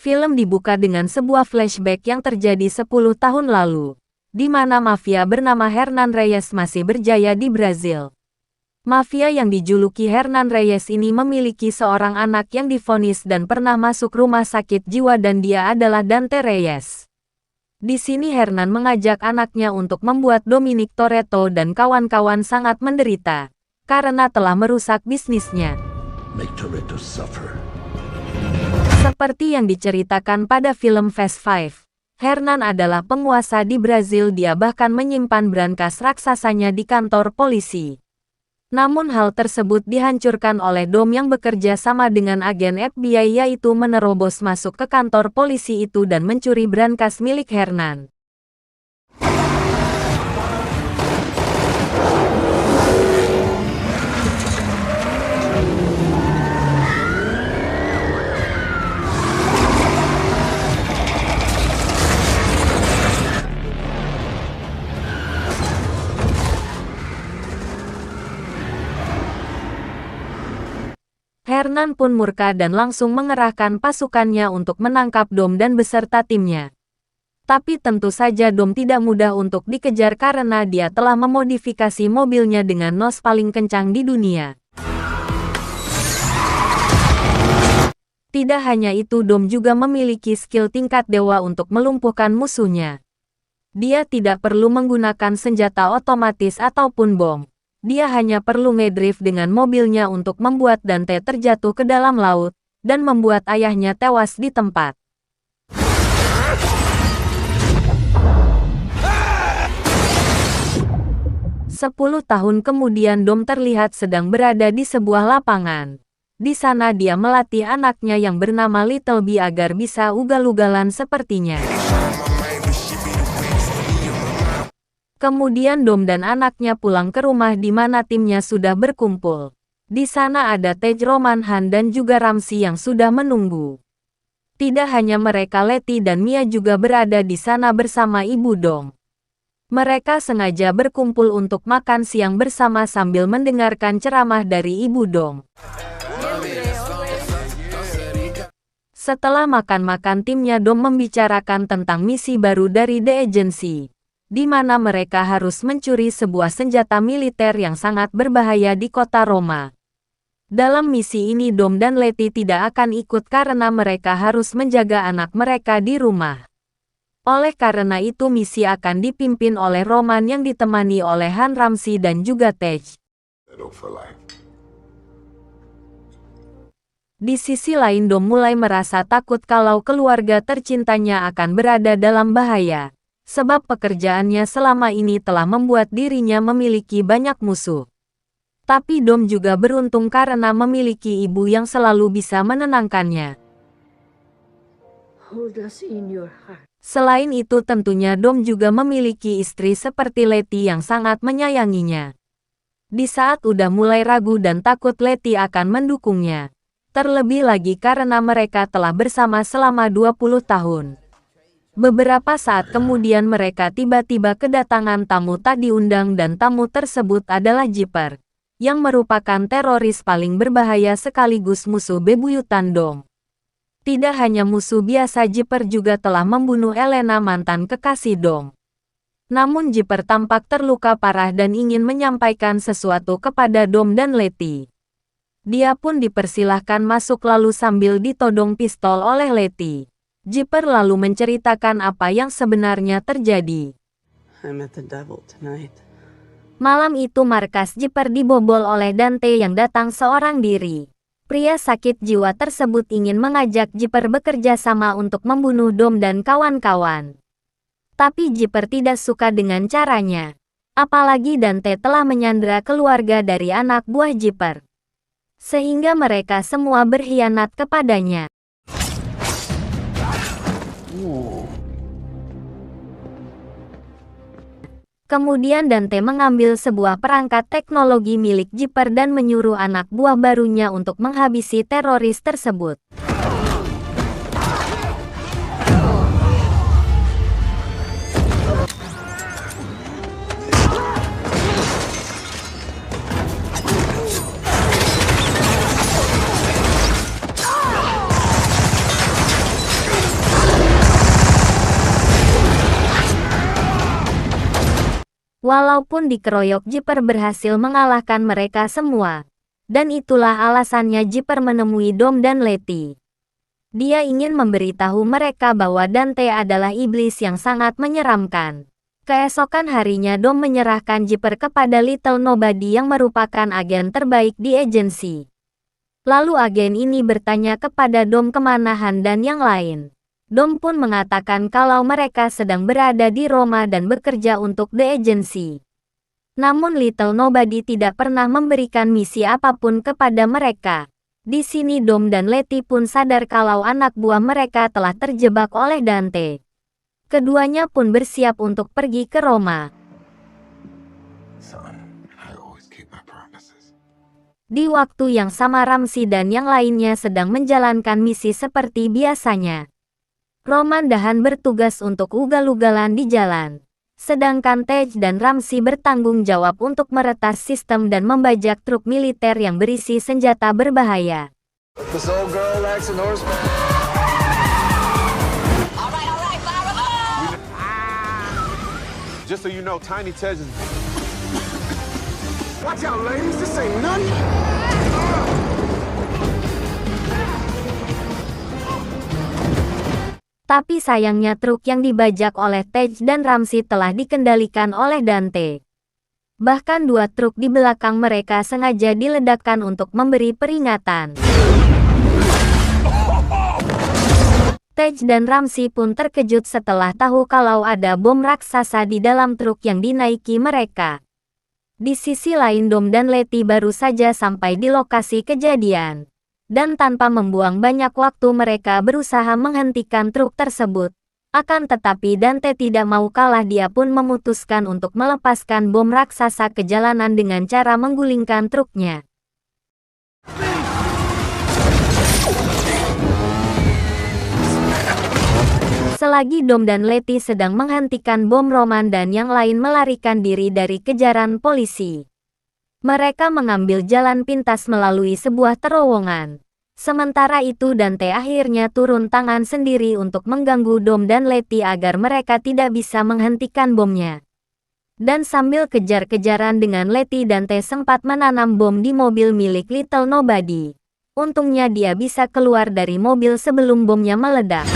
Film dibuka dengan sebuah flashback yang terjadi 10 tahun lalu, di mana mafia bernama Hernan Reyes masih berjaya di Brazil. Mafia yang dijuluki Hernan Reyes ini memiliki seorang anak yang divonis dan pernah masuk rumah sakit jiwa dan dia adalah Dante Reyes. Di sini Hernan mengajak anaknya untuk membuat Dominic Toretto dan kawan-kawan sangat menderita, karena telah merusak bisnisnya. Make Toretto suffer. Seperti yang diceritakan pada film Fast Five, Hernan adalah penguasa di Brazil. Dia bahkan menyimpan brankas raksasanya di kantor polisi. Namun hal tersebut dihancurkan oleh Dom yang bekerja sama dengan agen FBI, yaitu menerobos masuk ke kantor polisi itu dan mencuri brankas milik Hernan. Hernan pun murka dan langsung mengerahkan pasukannya untuk menangkap Dom dan beserta timnya. Tapi tentu saja Dom tidak mudah untuk dikejar karena dia telah memodifikasi mobilnya dengan nos paling kencang di dunia. Tidak hanya itu, Dom juga memiliki skill tingkat dewa untuk melumpuhkan musuhnya. Dia tidak perlu menggunakan senjata otomatis ataupun bom. Dia hanya perlu ngedrift dengan mobilnya untuk membuat Dante terjatuh ke dalam laut, dan membuat ayahnya tewas di tempat. Sepuluh tahun kemudian Dom terlihat sedang berada di sebuah lapangan. Di sana dia melatih anaknya yang bernama Little B agar bisa ugal-ugalan sepertinya. Kemudian Dom dan anaknya pulang ke rumah di mana timnya sudah berkumpul. Di sana ada Tej, Roman, Han dan juga Ramsey yang sudah menunggu. Tidak hanya mereka, Letty dan Mia juga berada di sana bersama Ibu Dom. Mereka sengaja berkumpul untuk makan siang bersama sambil mendengarkan ceramah dari Ibu Dom. Setelah makan-makan, timnya Dom membicarakan tentang misi baru dari The Agency, di mana mereka harus mencuri sebuah senjata militer yang sangat berbahaya di kota Roma. Dalam misi ini Dom dan Letty tidak akan ikut karena mereka harus menjaga anak mereka di rumah. Oleh karena itu misi akan dipimpin oleh Roman yang ditemani oleh Han, Ramsey dan juga Tej. Di sisi lain Dom mulai merasa takut kalau keluarga tercintanya akan berada dalam bahaya. Sebab pekerjaannya selama ini telah membuat dirinya memiliki banyak musuh. Tapi Dom juga beruntung karena memiliki ibu yang selalu bisa menenangkannya. Selain itu tentunya Dom juga memiliki istri seperti Letty yang sangat menyayanginya. Di saat udah mulai ragu dan takut, Letty akan mendukungnya. Terlebih lagi karena mereka telah bersama selama 20 tahun. Beberapa saat kemudian mereka tiba-tiba kedatangan tamu tak diundang dan tamu tersebut adalah Jipper, yang merupakan teroris paling berbahaya sekaligus musuh bebuyutan Dom. Tidak hanya musuh biasa, Jipper juga telah membunuh Elena, mantan kekasih Dom. Namun Jipper tampak terluka parah dan ingin menyampaikan sesuatu kepada Dom dan Letty. Dia pun dipersilahkan masuk lalu sambil ditodong pistol oleh Letty. Jipper lalu menceritakan apa yang sebenarnya terjadi. Malam itu markas Jipper dibobol oleh Dante yang datang seorang diri. Pria sakit jiwa tersebut ingin mengajak Jipper bekerja sama untuk membunuh Dom dan kawan-kawan. Tapi Jipper tidak suka dengan caranya. Apalagi Dante telah menyandra keluarga dari anak buah Jipper. Sehingga mereka semua berkhianat kepadanya. Kemudian Dante mengambil sebuah perangkat teknologi milik Jipper dan menyuruh anak buah barunya untuk menghabisi teroris tersebut. Walaupun dikeroyok, Jipper berhasil mengalahkan mereka semua. Dan itulah alasannya Jipper menemui Dom dan Letty. Dia ingin memberitahu mereka bahwa Dante adalah iblis yang sangat menyeramkan. Keesokan harinya Dom menyerahkan Jipper kepada Little Nobody yang merupakan agen terbaik di agensi. Lalu agen ini bertanya kepada Dom kemana Han dan yang lain. Dom pun mengatakan kalau mereka sedang berada di Roma dan bekerja untuk The Agency. Namun Little Nobody tidak pernah memberikan misi apapun kepada mereka. Di sini Dom dan Letty pun sadar kalau anak buah mereka telah terjebak oleh Dante. Keduanya pun bersiap untuk pergi ke Roma. Son, I always keep my promises. Di waktu yang sama Ramsey dan yang lainnya sedang menjalankan misi seperti biasanya. Roman Dahan bertugas untuk ugal-ugalan di jalan. Sedangkan Tej dan Ramsey bertanggung jawab untuk meretas sistem dan membajak truk militer yang berisi senjata berbahaya. This old girl likes an horseman. Just so you know, Tiny Tej is... Watch out, ladies. This ain't nothing. Tapi sayangnya truk yang dibajak oleh Tej dan Ramsey telah dikendalikan oleh Dante. Bahkan dua truk di belakang mereka sengaja diledakkan untuk memberi peringatan. Tej dan Ramsey pun terkejut setelah tahu kalau ada bom raksasa di dalam truk yang dinaiki mereka. Di sisi lain Dom dan Letty baru saja sampai di lokasi kejadian. Dan tanpa membuang banyak waktu mereka berusaha menghentikan truk tersebut. Akan tetapi Dante tidak mau kalah, dia pun memutuskan untuk melepaskan bom raksasa ke jalanan dengan cara menggulingkan truknya. Selagi Dom dan Letty sedang menghentikan bom, Roman dan yang lain melarikan diri dari kejaran polisi. Mereka mengambil jalan pintas melalui sebuah terowongan. Sementara itu Dante akhirnya turun tangan sendiri untuk mengganggu Dom dan Letty agar mereka tidak bisa menghentikan bomnya. Dan sambil kejar-kejaran dengan Letty, Dante sempat menanam bom di mobil milik Little Nobody. Untungnya dia bisa keluar dari mobil sebelum bomnya meledak.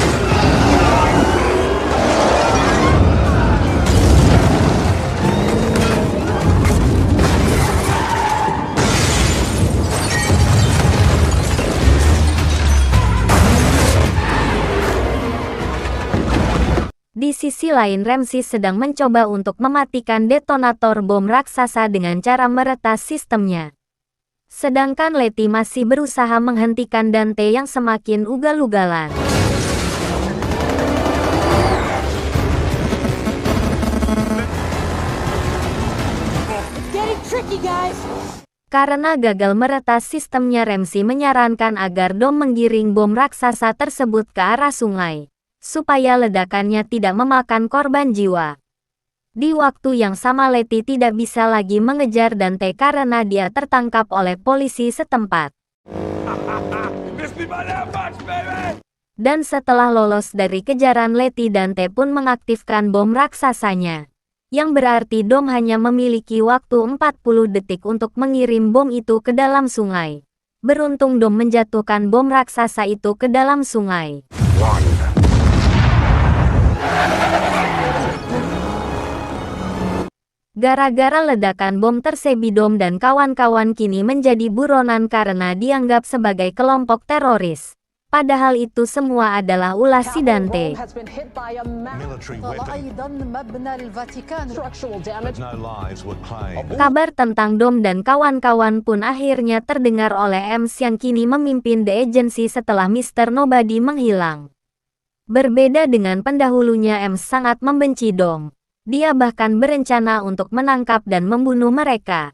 Di sisi lain Ramsey sedang mencoba untuk mematikan detonator bom raksasa dengan cara meretas sistemnya. Sedangkan Letty masih berusaha menghentikan Dante yang semakin ugal-ugalan. Karena gagal meretas sistemnya, Ramsey menyarankan agar Dom menggiring bom raksasa tersebut ke arah sungai, supaya ledakannya tidak memakan korban jiwa. Di waktu yang sama Letty tidak bisa lagi mengejar Dante karena dia tertangkap oleh polisi setempat. Dan setelah lolos dari kejaran Letty, Dante pun mengaktifkan bom raksasanya. Yang berarti Dom hanya memiliki waktu 40 detik untuk mengirim bom itu ke dalam sungai. Beruntung Dom menjatuhkan bom raksasa itu ke dalam sungai. Gara-gara ledakan bom tersebut, Dom dan kawan-kawan kini menjadi buronan karena dianggap sebagai kelompok teroris. Padahal itu semua adalah ulah si Dante. Kabar tentang Dom dan kawan-kawan pun akhirnya terdengar oleh Ems yang kini memimpin The Agency setelah Mr. Nobody menghilang. Berbeda dengan pendahulunya, Ems sangat membenci Dom. Dia bahkan berencana untuk menangkap dan membunuh mereka.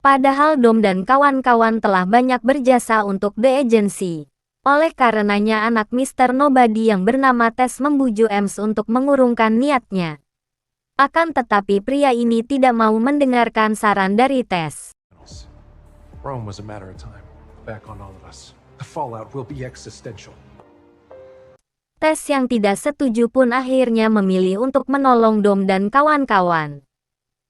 Padahal Dom dan kawan-kawan telah banyak berjasa untuk The Agency. Oleh karenanya anak Mr. Nobody yang bernama Tess membujuk Ems untuk mengurungkan niatnya. Akan tetapi pria ini tidak mau mendengarkan saran dari Tess. Rome was a matter of time. Back on all of us. The fallout will be existential. Tess yang tidak setuju pun akhirnya memilih untuk menolong Dom dan kawan-kawan.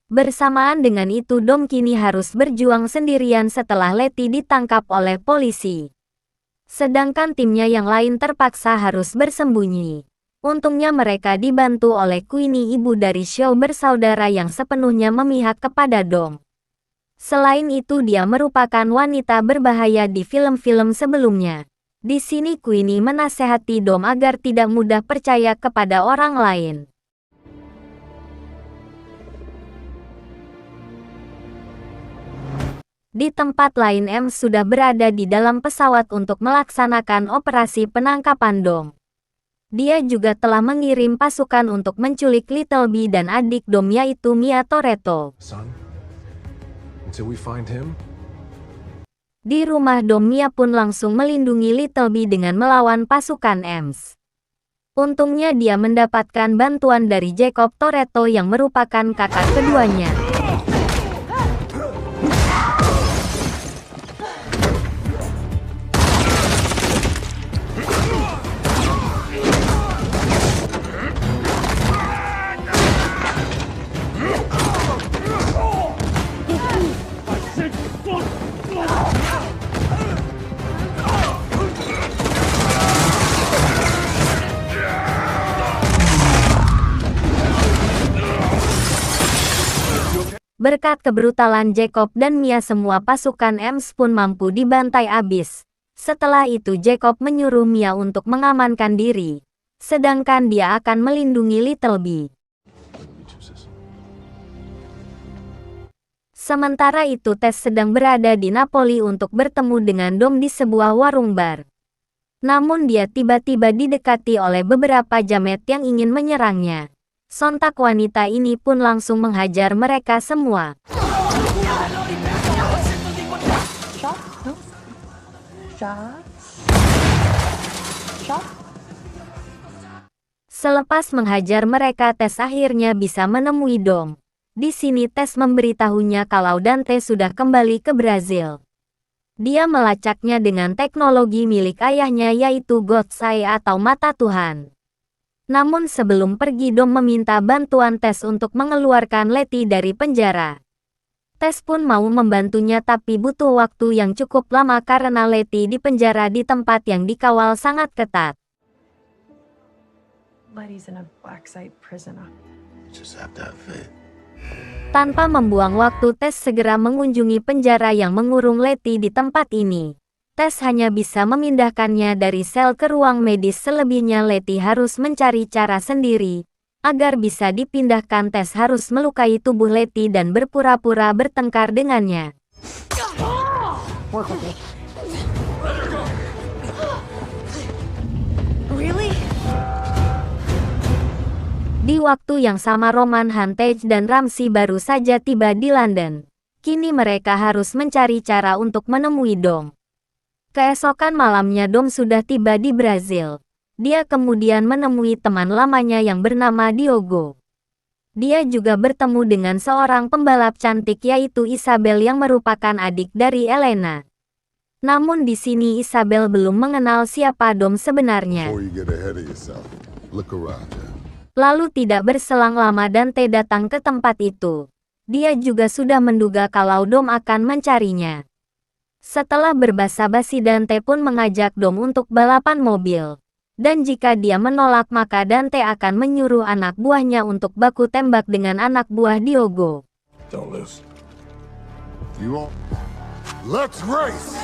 Bersamaan dengan itu Dom kini harus berjuang sendirian setelah Letty ditangkap oleh polisi. Sedangkan timnya yang lain terpaksa harus bersembunyi. Untungnya mereka dibantu oleh Queenie, ibu dari Xiao bersaudara yang sepenuhnya memihak kepada Dom. Selain itu dia merupakan wanita berbahaya di film-film sebelumnya. Di sini Queenie menasehati Dom agar tidak mudah percaya kepada orang lain. Di tempat lain Ems sudah berada di dalam pesawat untuk melaksanakan operasi penangkapan Dom. Dia juga telah mengirim pasukan untuk menculik Little B dan adik Dom yaitu Mia Toretto. Son, until we find him, Di rumah Dom, Mia pun langsung melindungi Little B dengan melawan pasukan Ems. Untungnya dia mendapatkan bantuan dari Jacob Toretto yang merupakan kakak keduanya. Berkat kebrutalan Jacob dan Mia, semua pasukan Ems pun mampu dibantai abis. Setelah itu Jacob menyuruh Mia untuk mengamankan diri. Sedangkan dia akan melindungi Little B. Sementara itu Tess sedang berada di Napoli untuk bertemu dengan Dom di sebuah warung bar. Namun dia tiba-tiba didekati oleh beberapa jamet yang ingin menyerangnya. Sontak wanita ini pun langsung menghajar mereka semua. Selepas menghajar mereka, Tess akhirnya bisa menemui Dom. Di sini Tess memberitahunya kalau Dante sudah kembali ke Brazil. Dia melacaknya dengan teknologi milik ayahnya yaitu God's Eye atau mata Tuhan. Namun sebelum pergi Dom meminta bantuan Tess untuk mengeluarkan Letty dari penjara. Tess pun mau membantunya tapi butuh waktu yang cukup lama karena Letty di penjara di tempat yang dikawal sangat ketat. Letty's in a black site prison. Just have to have faith. Tanpa membuang waktu, Tess segera mengunjungi penjara yang mengurung Letty di tempat ini. Tess hanya bisa memindahkannya dari sel ke ruang medis, selebihnya Letty harus mencari cara sendiri. Agar bisa dipindahkan, Tess harus melukai tubuh Letty dan berpura-pura bertengkar dengannya. Really? Di waktu yang sama Roman, Huntage dan Ramsey baru saja tiba di London. Kini mereka harus mencari cara untuk menemui Dom. Keesokan malamnya Dom sudah tiba di Brazil. Dia kemudian menemui teman lamanya yang bernama Diogo. Dia juga bertemu dengan seorang pembalap cantik yaitu Isabel yang merupakan adik dari Elena. Namun di sini Isabel belum mengenal siapa Dom sebenarnya. Before you get ahead of yourself, look around you. Lalu tidak berselang lama Dante datang ke tempat itu. Dia juga sudah menduga kalau Dom akan mencarinya. Setelah berbasa-basi Dante pun mengajak Dom untuk balapan mobil. Dan jika dia menolak maka Dante akan menyuruh anak buahnya untuk baku tembak dengan anak buah Diogo. Don't lose. You won't. Let's race!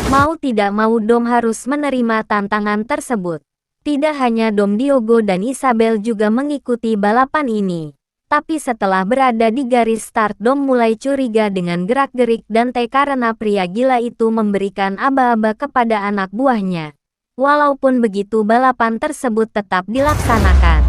Mau tidak mau Dom harus menerima tantangan tersebut. Tidak hanya Dom, Diogo dan Isabel juga mengikuti balapan ini. Tapi setelah berada di garis start Dom mulai curiga dengan gerak-gerik Dante karena pria gila itu memberikan aba-aba kepada anak buahnya. Walaupun begitu balapan tersebut tetap dilaksanakan.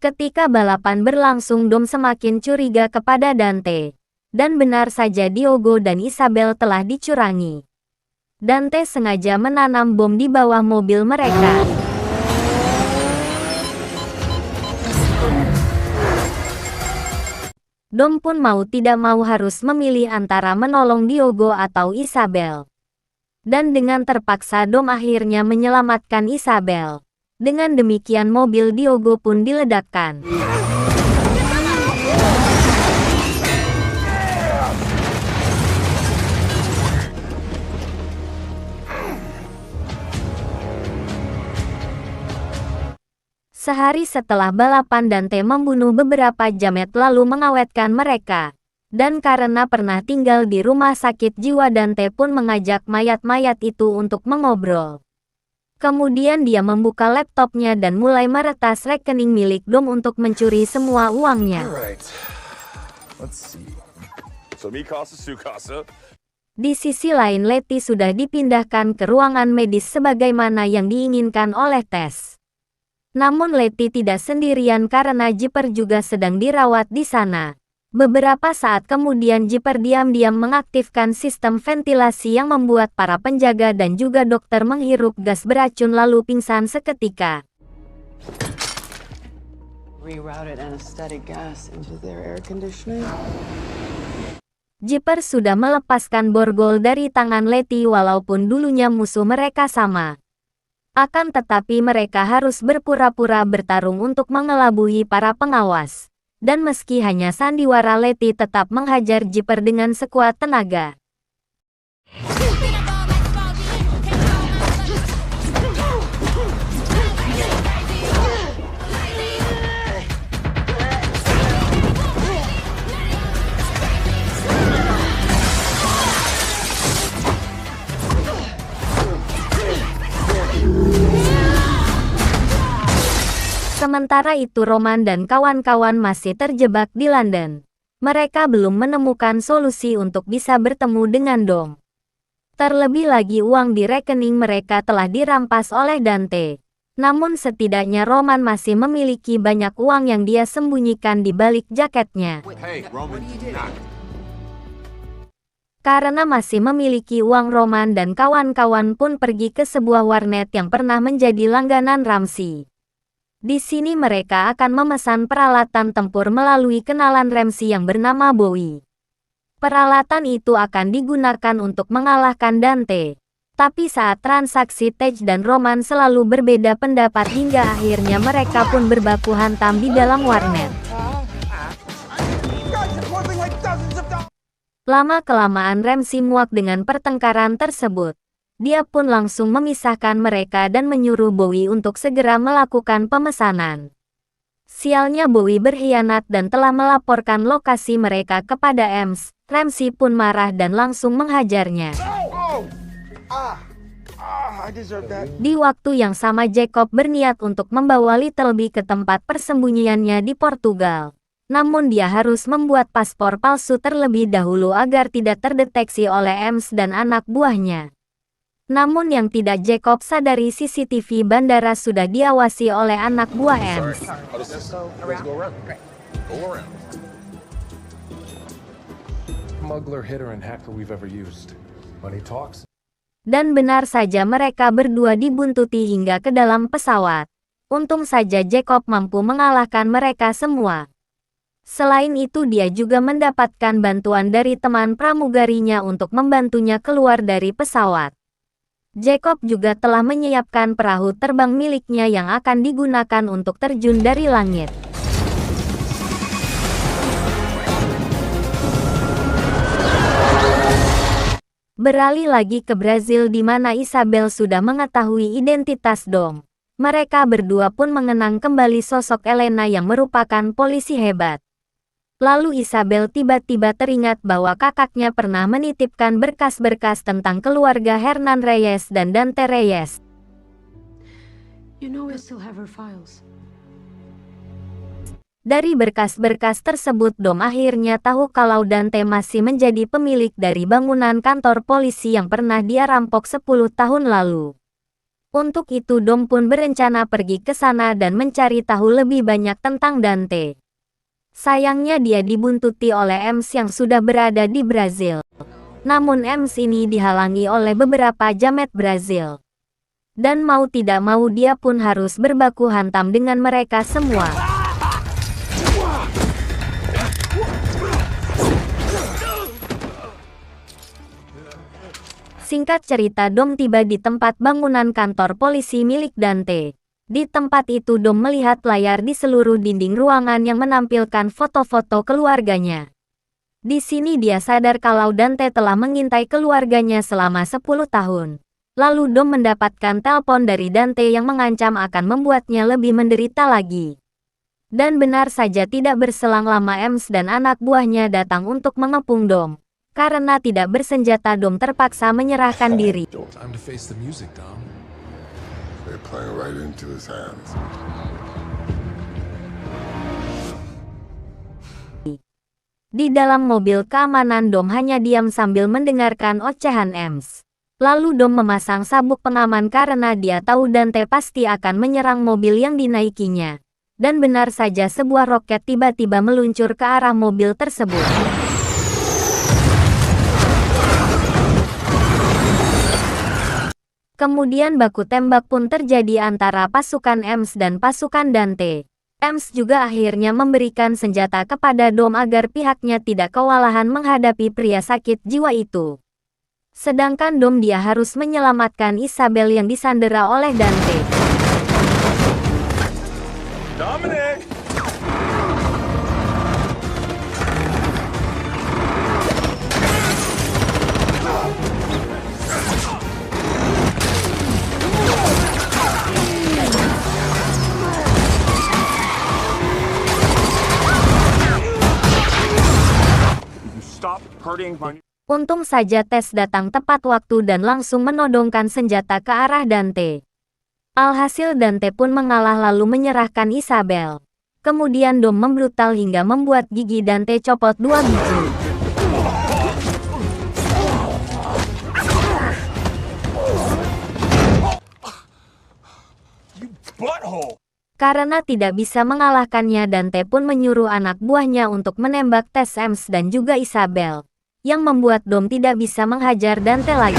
Ketika balapan berlangsung Dom semakin curiga kepada Dante. Dan benar saja Diogo dan Isabel telah dicurangi. Dante sengaja menanam bom di bawah mobil mereka. Dom pun mau tidak mau harus memilih antara menolong Diogo atau Isabel. Dan dengan terpaksa Dom akhirnya menyelamatkan Isabel. Dengan demikian mobil Diogo pun diledakkan. Sehari setelah balapan, Dante membunuh beberapa jamet lalu mengawetkan mereka. Dan karena pernah tinggal di rumah sakit jiwa, Dante pun mengajak mayat-mayat itu untuk mengobrol. Kemudian dia membuka laptopnya dan mulai meretas rekening milik Dom untuk mencuri semua uangnya. Di sisi lain, Letty sudah dipindahkan ke ruangan medis sebagaimana yang diinginkan oleh Tess. Namun Letty tidak sendirian karena Jipper juga sedang dirawat di sana. Beberapa saat kemudian Jipper diam-diam mengaktifkan sistem ventilasi yang membuat para penjaga dan juga dokter menghirup gas beracun lalu pingsan seketika. Rerouted anesthetic gas into their air conditioning. Jipper sudah melepaskan borgol dari tangan Letty walaupun dulunya musuh mereka sama. Akan tetapi mereka harus berpura-pura bertarung untuk mengelabui para pengawas. Dan meski hanya sandiwara, Letty tetap menghajar Jipper dengan sekuat tenaga. Sementara itu Roman dan kawan-kawan masih terjebak di London. Mereka belum menemukan solusi untuk bisa bertemu dengan Dom. Terlebih lagi uang di rekening mereka telah dirampas oleh Dante. Namun setidaknya Roman masih memiliki banyak uang yang dia sembunyikan di balik jaketnya. Karena masih memiliki uang, Roman dan kawan-kawan pun pergi ke sebuah warnet yang pernah menjadi langganan Ramsey. Di sini mereka akan memesan peralatan tempur melalui kenalan Ramsey yang bernama Bowie. Peralatan itu akan digunakan untuk mengalahkan Dante. Tapi saat transaksi, Tej dan Roman selalu berbeda pendapat hingga akhirnya mereka pun berbaku hantam di dalam warnet. Lama-kelamaan Ramsey muak dengan pertengkaran tersebut. Dia pun langsung memisahkan mereka dan menyuruh Bowie untuk segera melakukan pemesanan. Sialnya Bowie berkhianat dan telah melaporkan lokasi mereka kepada Ems. Ramsey pun marah dan langsung menghajarnya. Di waktu yang sama Jacob berniat untuk membawa Littleby ke tempat persembunyiannya di Portugal. Namun dia harus membuat paspor palsu terlebih dahulu agar tidak terdeteksi oleh Ems dan anak buahnya. Namun yang tidak Jacob sadari, CCTV bandara sudah diawasi oleh anak buah Ems. Dan benar saja mereka berdua dibuntuti hingga ke dalam pesawat. Untung saja Jacob mampu mengalahkan mereka semua. Selain itu dia juga mendapatkan bantuan dari teman pramugarinya untuk membantunya keluar dari pesawat. Jacob juga telah menyiapkan perahu terbang miliknya yang akan digunakan untuk terjun dari langit. Beralih lagi ke Brazil di mana Isabel sudah mengetahui identitas Dom. Mereka berdua pun mengenang kembali sosok Elena yang merupakan polisi hebat. Lalu Isabel tiba-tiba teringat bahwa kakaknya pernah menitipkan berkas-berkas tentang keluarga Hernan Reyes dan Dante Reyes. You know I still have her files. Dari berkas-berkas tersebut Dom akhirnya tahu kalau Dante masih menjadi pemilik dari bangunan kantor polisi yang pernah dia rampok 10 tahun lalu. Untuk itu Dom pun berencana pergi ke sana dan mencari tahu lebih banyak tentang Dante. Sayangnya dia dibuntuti oleh Ems yang sudah berada di Brazil. Namun Ems ini dihalangi oleh beberapa jamet Brazil. Dan mau tidak mau dia pun harus berbaku hantam dengan mereka semua. Singkat cerita, Dom tiba di tempat bangunan kantor polisi milik Dante. Di tempat itu Dom melihat layar di seluruh dinding ruangan yang menampilkan foto-foto keluarganya. Di sini dia sadar kalau Dante telah mengintai keluarganya selama 10 tahun. Lalu Dom mendapatkan telepon dari Dante yang mengancam akan membuatnya lebih menderita lagi. Dan benar saja, tidak berselang lama Ems dan anak buahnya datang untuk mengepung Dom. Karena tidak bersenjata, Dom terpaksa menyerahkan diri. Time to face the music, Dom. They're playing right into his hands. Di dalam mobil keamanan, Dom hanya diam sambil mendengarkan ocehan Ems. Lalu Dom memasang sabuk pengaman karena dia tahu Dante pasti akan menyerang mobil yang dinaikinya. Dan benar saja, sebuah roket tiba-tiba meluncur ke arah mobil tersebut. Kemudian baku tembak pun terjadi antara pasukan Ems dan pasukan Dante. Ems juga akhirnya memberikan senjata kepada Dom agar pihaknya tidak kewalahan menghadapi pria sakit jiwa itu. Sedangkan Dom, dia harus menyelamatkan Isabel yang disandera oleh Dante. Dominic! Stop hurting my... Untung saja Tess datang tepat waktu dan langsung menodongkan senjata ke arah Dante. Alhasil Dante pun mengalah lalu menyerahkan Isabel. Kemudian Dom membrutal hingga membuat gigi Dante copot 2 biji. Karena tidak bisa mengalahkannya, Dante pun menyuruh anak buahnya untuk menembak Tess, Ems dan juga Isabel, yang membuat Dom tidak bisa menghajar Dante lagi.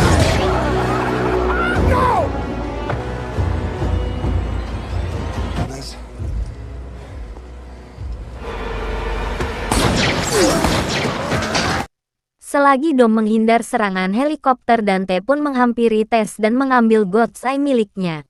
Selagi Dom menghindar serangan helikopter, Dante pun menghampiri Tess dan mengambil God's Eye miliknya.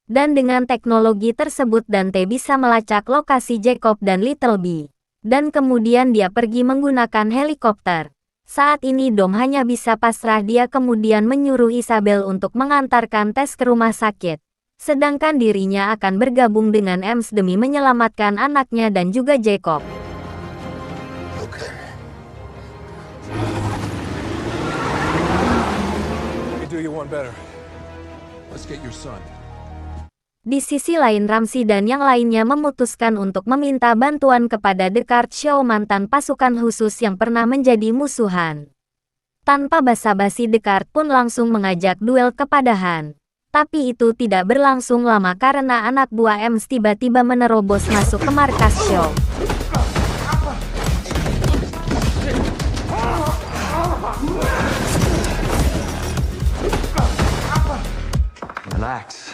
Dan dengan teknologi tersebut Dante bisa melacak lokasi Jacob dan Little B. Dan kemudian dia pergi menggunakan helikopter. Saat ini Dom hanya bisa pasrah, dia kemudian menyuruh Isabel untuk mengantarkan Tess ke rumah sakit. Sedangkan dirinya akan bergabung dengan Ems demi menyelamatkan anaknya dan juga Jacob. Okay. We do you one better. Let's get your son. Di sisi lain, Ramsey dan yang lainnya memutuskan untuk meminta bantuan kepada Descartes Shaw, mantan pasukan khusus yang pernah menjadi musuhan. Tanpa basa-basi, Descartes pun langsung mengajak duel kepada Han. Tapi itu tidak berlangsung lama karena anak buah Ems tiba-tiba menerobos masuk ke markas Shaw. Relax.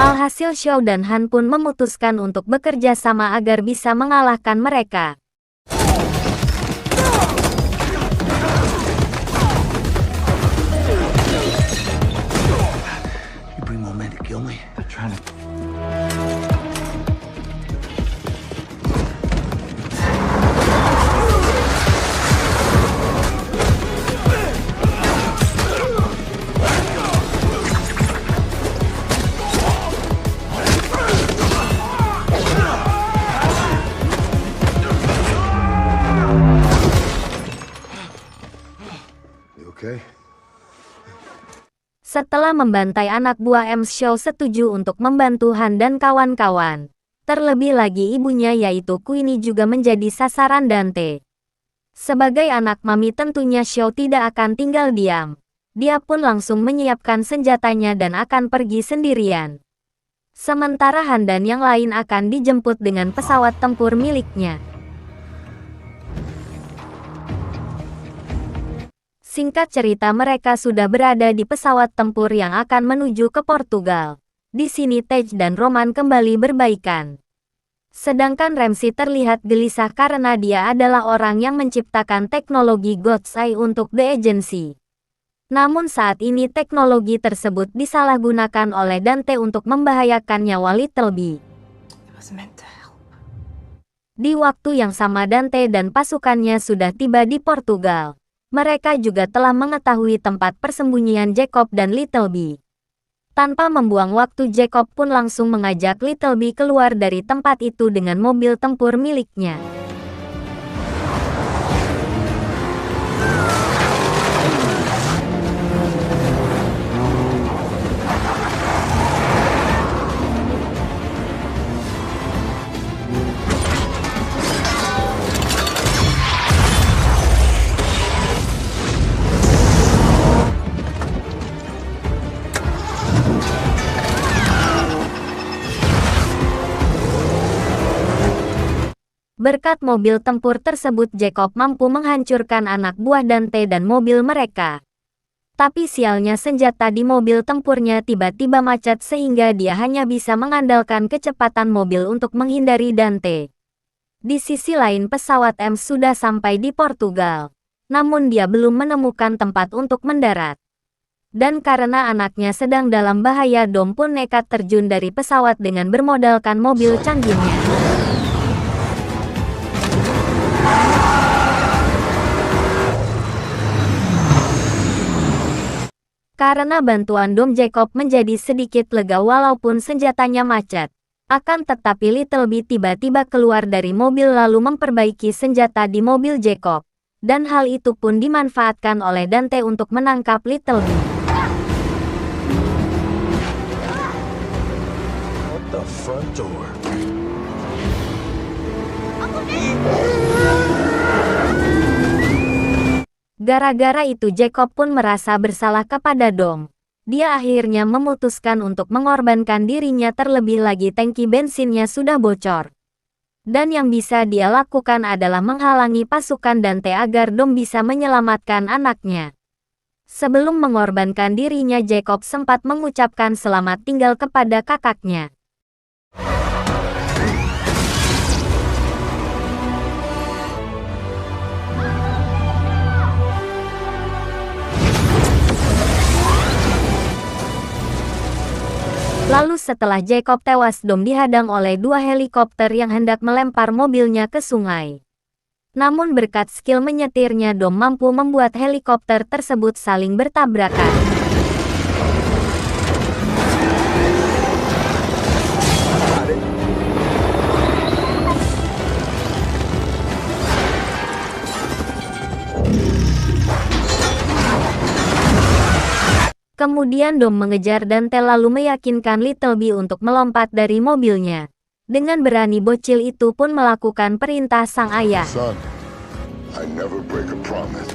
Alhasil Shaw dan Han pun memutuskan untuk bekerja sama agar bisa mengalahkan mereka. You bring more men to kill me? They're trying to... Okay? Setelah membantai anak buah Ems, Shaw setuju untuk membantu Han dan kawan-kawan. Terlebih lagi ibunya yaitu Queenie juga menjadi sasaran Dante. Sebagai anak mami tentunya Shaw tidak akan tinggal diam. Dia pun langsung menyiapkan senjatanya dan akan pergi sendirian. Sementara Han dan yang lain akan dijemput dengan pesawat tempur miliknya. Singkat cerita, mereka sudah berada di pesawat tempur yang akan menuju ke Portugal. Di sini Tej dan Roman kembali berbaikan. Sedangkan Ramsey terlihat gelisah karena dia adalah orang yang menciptakan teknologi God's Eye untuk The Agency. Namun saat ini teknologi tersebut disalahgunakan oleh Dante untuk membahayakan nyawa Littleby. It was meant to help. Di waktu yang sama Dante dan pasukannya sudah tiba di Portugal. Mereka juga telah mengetahui tempat persembunyian Jacob dan Littleby. Tanpa membuang waktu Jacob pun langsung mengajak Littleby keluar dari tempat itu dengan mobil tempur miliknya. Berkat mobil tempur tersebut Jacob mampu menghancurkan anak buah Dante dan mobil mereka. Tapi sialnya senjata di mobil tempurnya tiba-tiba macet sehingga dia hanya bisa mengandalkan kecepatan mobil untuk menghindari Dante. Di sisi lain pesawat M sudah sampai di Portugal. Namun dia belum menemukan tempat untuk mendarat. Dan karena anaknya sedang dalam bahaya Dom pun nekat terjun dari pesawat dengan bermodalkan mobil canggihnya. Karena bantuan Dom Jacob menjadi sedikit lega walaupun senjatanya macet. Akan tetapi Littleby tiba-tiba keluar dari mobil lalu memperbaiki senjata di mobil Jacob. Dan hal itu pun dimanfaatkan oleh Dante untuk menangkap Littleby. Out the front door. Gara-gara itu Jacob pun merasa bersalah kepada Dom. Dia akhirnya memutuskan untuk mengorbankan dirinya terlebih lagi tangki bensinnya sudah bocor. Dan yang bisa dia lakukan adalah menghalangi pasukan Dante agar Dom bisa menyelamatkan anaknya. Sebelum mengorbankan dirinya Jacob sempat mengucapkan selamat tinggal kepada kakaknya. Lalu setelah Jacob tewas Dom dihadang oleh dua helikopter yang hendak melempar mobilnya ke sungai. Namun berkat skill menyetirnya Dom mampu membuat helikopter tersebut saling bertabrakan. Kemudian Dom mengejar Dante lalu meyakinkan Littleby untuk melompat dari mobilnya. Dengan berani bocil itu pun melakukan perintah sang ayah. Son, I never break a promise.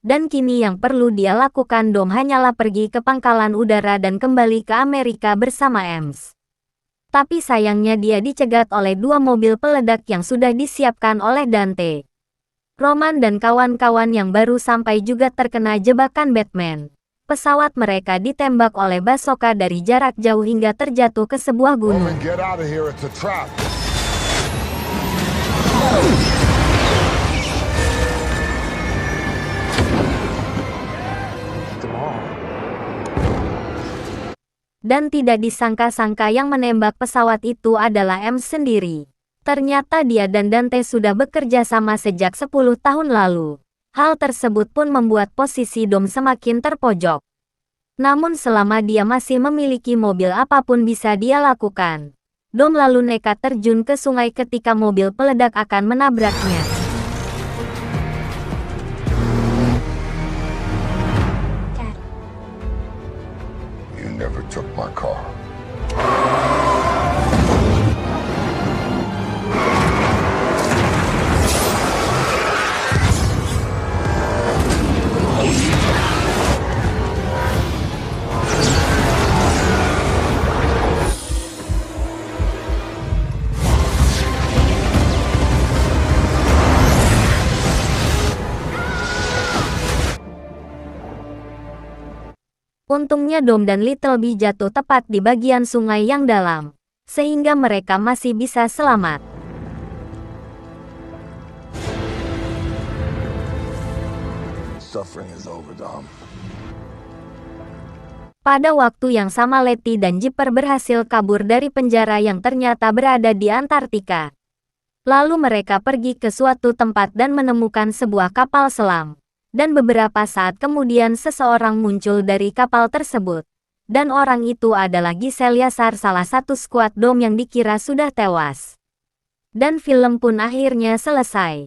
Dan kini yang perlu dia lakukan Dom hanyalah pergi ke pangkalan udara dan kembali ke Amerika bersama Ems. Tapi sayangnya dia dicegat oleh dua mobil peledak yang sudah disiapkan oleh Dante. Roman dan kawan-kawan yang baru sampai juga terkena jebakan Batman. Pesawat mereka ditembak oleh bazooka dari jarak jauh hingga terjatuh ke sebuah gunung. Roman, get out of here. It's a trap. Dan tidak disangka-sangka yang menembak pesawat itu adalah M sendiri. Ternyata dia dan Dante sudah bekerja sama sejak 10 tahun lalu. Hal tersebut pun membuat posisi Dom semakin terpojok. Namun selama dia masih memiliki mobil apapun bisa dia lakukan. Dom lalu nekat terjun ke sungai ketika mobil peledak akan menabraknya. You never took my car. Untungnya Dom dan Little Bee jatuh tepat di bagian sungai yang dalam, sehingga mereka masih bisa selamat. Suffering is over, Dom. Pada waktu yang sama Letty dan Jipper berhasil kabur dari penjara yang ternyata berada di Antartika. Lalu mereka pergi ke suatu tempat dan menemukan sebuah kapal selam. Dan beberapa saat kemudian seseorang muncul dari kapal tersebut. Dan orang itu adalah Giselle Yasar, salah satu skuad Dom yang dikira sudah tewas. Dan film pun akhirnya selesai.